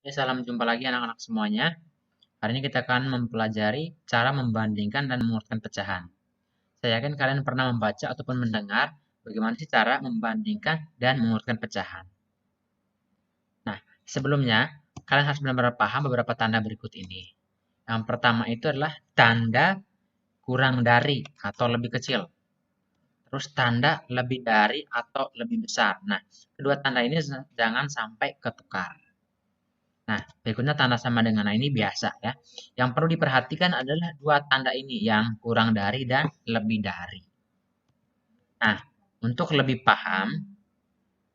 Ya, salam jumpa lagi anak-anak semuanya. Hari ini kita akan mempelajari cara membandingkan dan mengurutkan pecahan. Saya yakin kalian pernah membaca ataupun mendengar bagaimana sih cara membandingkan dan mengurutkan pecahan. Nah, sebelumnya kalian harus benar-benar paham beberapa tanda berikut ini. Yang pertama itu adalah tanda kurang dari atau lebih kecil. Terus tanda lebih dari atau lebih besar. Nah, kedua tanda ini jangan sampai ketukar. Nah, berikutnya tanda sama dengan ini biasa ya. Yang perlu diperhatikan adalah dua tanda ini yang kurang dari dan lebih dari. Nah, untuk lebih paham,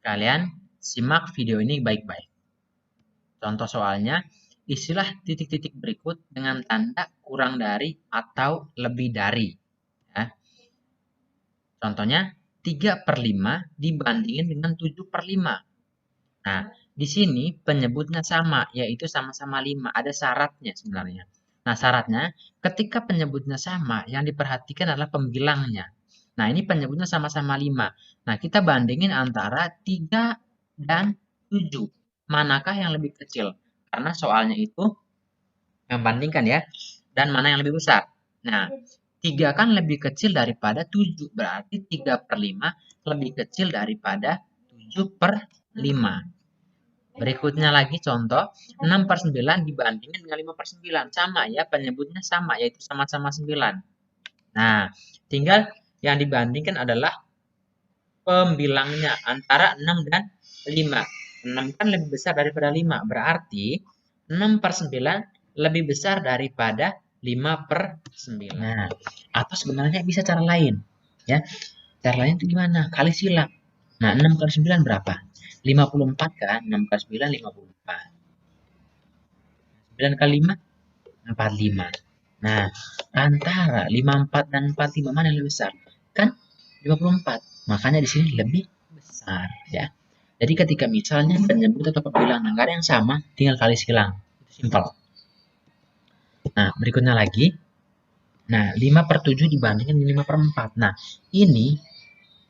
kalian simak video ini baik-baik. Contoh soalnya, istilah titik-titik berikut dengan tanda kurang dari atau lebih dari. Ya. Contohnya, 3/5 dibandingin dengan 7/5. Nah, di sini penyebutnya sama, yaitu sama-sama 5. Ada syaratnya sebenarnya. Nah, syaratnya ketika penyebutnya sama, yang diperhatikan adalah pembilangnya. Nah, ini penyebutnya sama-sama 5. Nah, kita bandingin antara 3 dan 7. Manakah yang lebih kecil? Karena soalnya itu membandingkan ya. Dan mana yang lebih besar? Nah, 3 kan lebih kecil daripada 7. Berarti 3/5 lebih kecil daripada 7/5. Berikutnya lagi contoh 6/9 dibandingkan dengan 5/9. Sama ya, penyebutnya sama, yaitu sama-sama 9. Nah, tinggal yang dibandingkan adalah pembilangnya antara 6 dan 5. 6 kan lebih besar daripada 5. Berarti 6/9 lebih besar daripada 5/9. Nah, atau sebenarnya bisa cara lain. Ya, cara lain itu gimana? Kali silang. Nah, 6 kali 9 berapa? 54 kan? 6 kali 9, 54. 9 kali 5, 45. Nah, antara 54 dan 45 mana yang lebih besar? Kan 54. Makanya di sini lebih besar ya. Jadi ketika misalnya penyebut atau pembilang negara yang sama, tinggal kali silang. Itu simpel. Nah, berikutnya lagi. Nah, 5/7 dibandingkan dengan 5/4. Nah, ini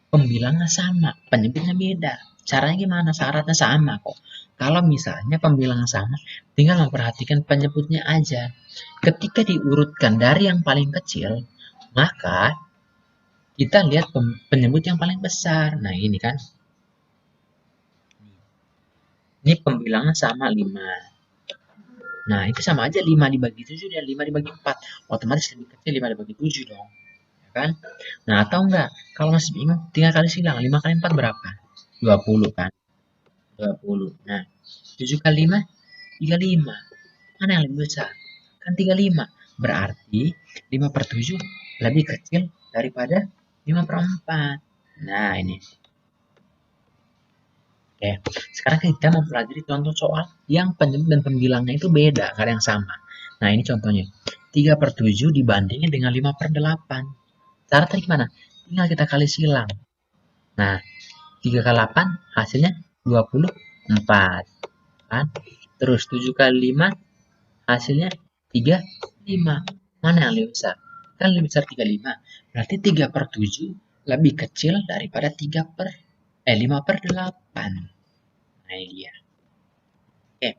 pembilangnya sama, penyebutnya beda. Caranya gimana? Syaratnya sama kok. Kalau misalnya pembilangnya sama, tinggal memperhatikan penyebutnya aja. Ketika diurutkan dari yang paling kecil, maka kita lihat penyebut yang paling besar. Nah, ini kan. Ini pembilangnya sama 5. Nah, itu sama aja 5 dibagi 7 dan 5 dibagi 4. Otomatis lebih kecil 5 dibagi 7 dong. Ya kan? Nah, atau enggak? Kalau masih bingung, tinggal kali silang. 5 kali 4 berapa? 20 kan? 20. Nah, 7 kali 5, 35. Mana yang lebih besar? Kan 35. Berarti 5/7 lebih kecil daripada 5/4. Nah, ini. Oke, sekarang kita mempelajari contoh soal yang penyebut dan pembilangnya itu beda, nggak ada yang sama. Nah, ini contohnya. 3/7 dibandingin dengan 5/8. Cara tadi gimana? Tinggal kita kali silang. Nah, 3 kali 8 hasilnya 24. Kan? Terus 7 kali 5 hasilnya 35. Mana yang lebih besar? Kan lebih besar 35. Berarti 3/7 lebih kecil daripada 5/8. Nah, ini dia. Oke,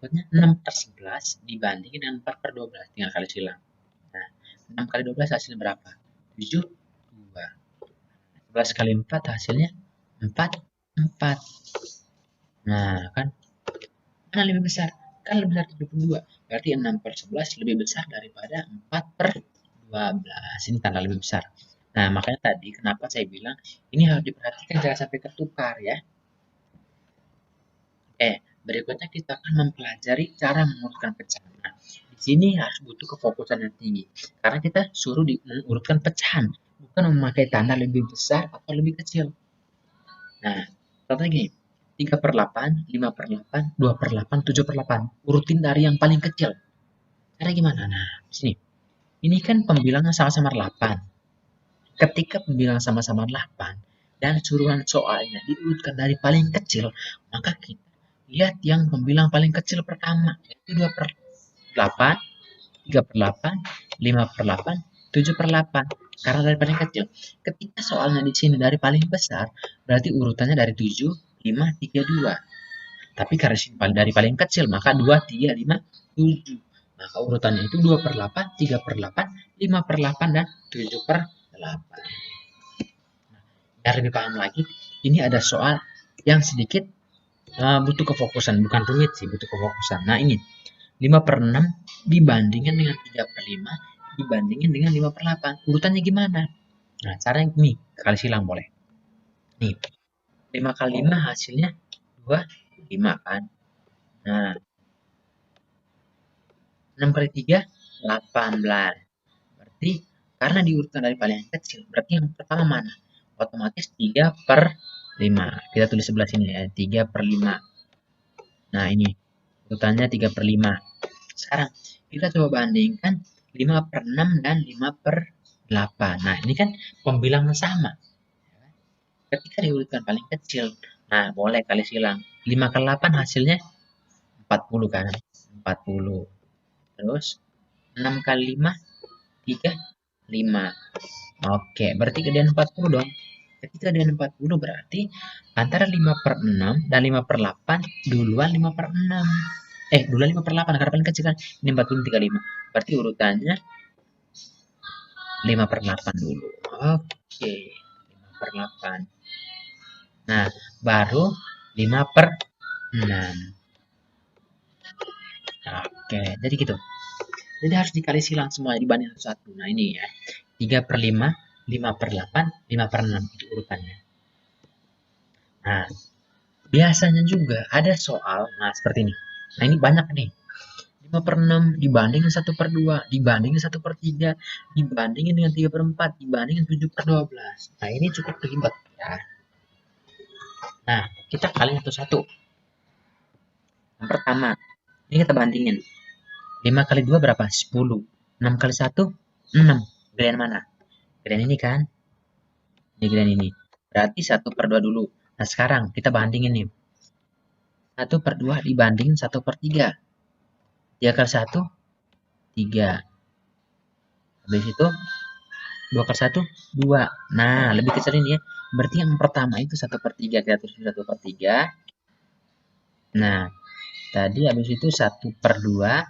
berikutnya 6/11 dibandingin dengan 4/12. Tinggal kali silang. Nah, 6 kali 12 hasilnya berapa? 7, 2. 11 kali 4 hasilnya 4, 4. Nah, kan? Mana lebih besar? Kan lebih besar 72. Berarti 6/11 lebih besar daripada 4/12. Ini tanda lebih besar. Nah, makanya tadi kenapa saya bilang ini harus diperhatikan jangan sampai tertukar ya. Berikutnya kita akan mempelajari cara mengurutkan pecahan. Nah, di sini harus butuh kefokusan yang tinggi. Karena kita suruh mengurutkan pecahan, bukan memakai tanda lebih besar atau lebih kecil. Nah, contohnya gini. 3/8, 5/8, 2/8, 7/8. Urutin dari yang paling kecil. Cara gimana? Nah, di sini. Ini kan pembilangnya sama-sama 8. Ketika pembilangan sama-sama 8 dan suruhan soalnya diurutkan dari paling kecil, maka kita lihat yang pembilang paling kecil pertama, yaitu 2/8, 3/8, 5/8, 7/8. Karena dari paling kecil. Ketika soalnya di sini dari paling besar, berarti urutannya dari 7, 5, 3, 2. Tapi garis dari paling kecil, maka 2, 3, 5, 7. Maka urutannya itu 2 per 8, 3 per 8, 5 per 8, dan 7 per 8. Biar lebih paham lagi, ini ada soal yang sedikit butuh kefokusan. Bukan rumit sih, butuh kefokusan. Nah ini, 5 per 6 dibandingkan dengan 3 per 5 dibandingkan dengan 5 per 8. Urutannya gimana? Nah, caranya nih, kali silang boleh. Nih, 5 kali 5 hasilnya 25 kan. Nah, 6 kali 3, 18. Berarti, karena diurutan dari paling kecil, berarti yang pertama mana? Otomatis 3 per 5. Kita tulis sebelah sini ya, 3 per 5. Nah, ini, urutannya 3 per 5. Sekarang, kita coba bandingkan 5 per 6 dan 5 per 8. Nah, ini kan pembilangan sama. Ketika diurutkan paling kecil, nah boleh kali silang. 5 kali 8 hasilnya 40 kan? 40. Terus 6 kali 5, 3, 5. Oke, berarti gedean 40 dong. Ketika gedean 40 berarti antara 5 per 6 dan 5 per 8 duluan 5 per 6. Duluan 5 per 8 karena paling kecil kan. Ini 40, 35. Berarti urutannya 5 per 8 dulu. Oke, 5 per 8. Nah, baru 5 per 6. Oke, jadi gitu. Jadi harus dikali silang semuanya dibanding satu. Nah, ini ya. 3 per 5, 5 per 8, 5 per 6. Itu urutannya. Nah, biasanya juga ada soal, nah seperti ini. Nah, ini banyak nih. 5 per 6 dibandingin 1 per 2, dibandingin 1 per 3, dibandingin dengan 3 per 4, dibandingin 7 per 12. Nah, ini cukup ribet ya. Nah, kita kali satu-satu. Yang pertama, ini kita bandingin. 5 kali 2 berapa? 10. 6 kali 1, 6. Gedean mana? Gedean ini kan? Ini gedean ini. Berarti 1 per 2 dulu. Nah, sekarang kita bandingin nih. 1 per 2 dibandingin 1 per 3. 3 kali 1, 3. Habis itu, 2 kali 1, 2. Nah, lebih kecil ini ya. Berarti yang pertama itu 1 per 3. Kita tulis 1 per 3. Nah, tadi habis itu 1 per 2.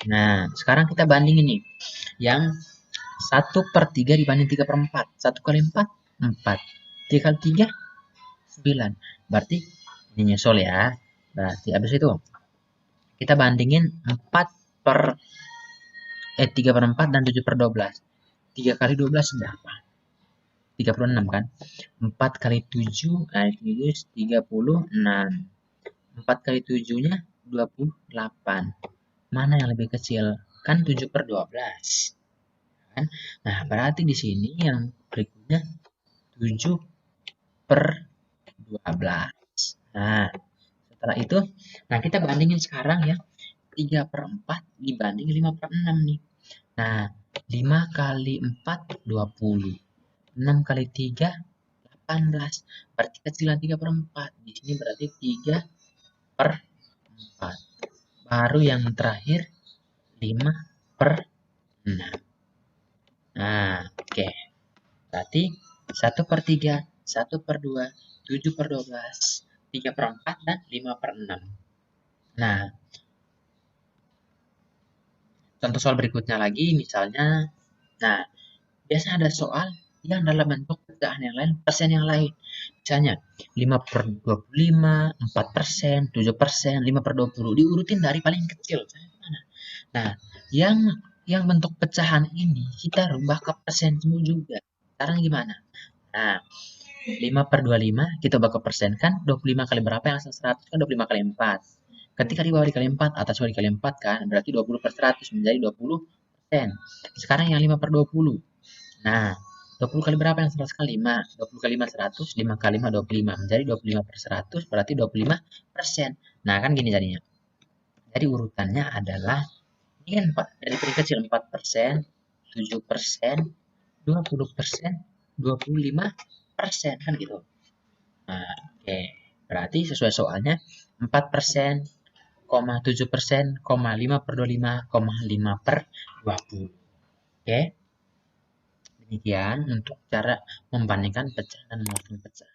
Nah, sekarang kita bandingin nih. Yang 1 per 3 dibanding 3 per 4. 1 kali 4, 4. 3 kali 3, 9. Berarti ini nyusul ya. Berarti habis itu kita bandingin 4 per 3 per 4 dan 7 per 12. 3 kali 12 berapa? 36 kan? 4 kali 7, nah itu 36. 4 kali 7-nya 28. Mana yang lebih kecil? Kan 7 per 12. Kan? Nah, berarti di sini yang berikutnya 7 per 12. Nah, setelah itu, nah kita bandingin sekarang ya. 3 per 4 dibanding 5 per 6 nih. Nah, 5 kali 4, 20. 6 kali 3, 18. Berarti kecilan 3 per 4. Di sini berarti 3 per 4. Baru yang terakhir 5 per 6. Nah, oke. Berarti 1 per 3, 1 per 2, 7 per 12, 3 per 4, dan 5 per 6. Nah, contoh soal berikutnya lagi, misalnya, nah, biasanya ada soal yang dalam bentuk pecahan yang lain, persen yang lain. Misalnya, 5 per 25, 4%, 7%, 5 per 20. Diurutin dari paling kecil. Nah, yang bentuk pecahan ini, kita rubah ke persen juga. Caranya gimana? Nah, 5 per 25, kita ubah ke persen kan, 25 kali berapa yang hasil 100 kan 25 kali 4. Ketika di bawah dikali 4, atas bawah dikali 4 kan, berarti 20 per 100 menjadi 20%. Sekarang yang 5 per 20. Nah, 20 kali berapa yang 100 kali 5? 20 kali 5 100, 5 kali 5 25. Menjadi 25 per 100, berarti 25%. Nah, kan gini jadinya. Jadi urutannya adalah, ini kan dari paling kecil 4%, 7%, 20%, 25%, kan gitu. Nah, oke. Berarti sesuai soalnya 4%, 7%, 5 per 25, 5 per 20. Oke. Demikian untuk cara membandingkan pecahan dan muatan pecahan.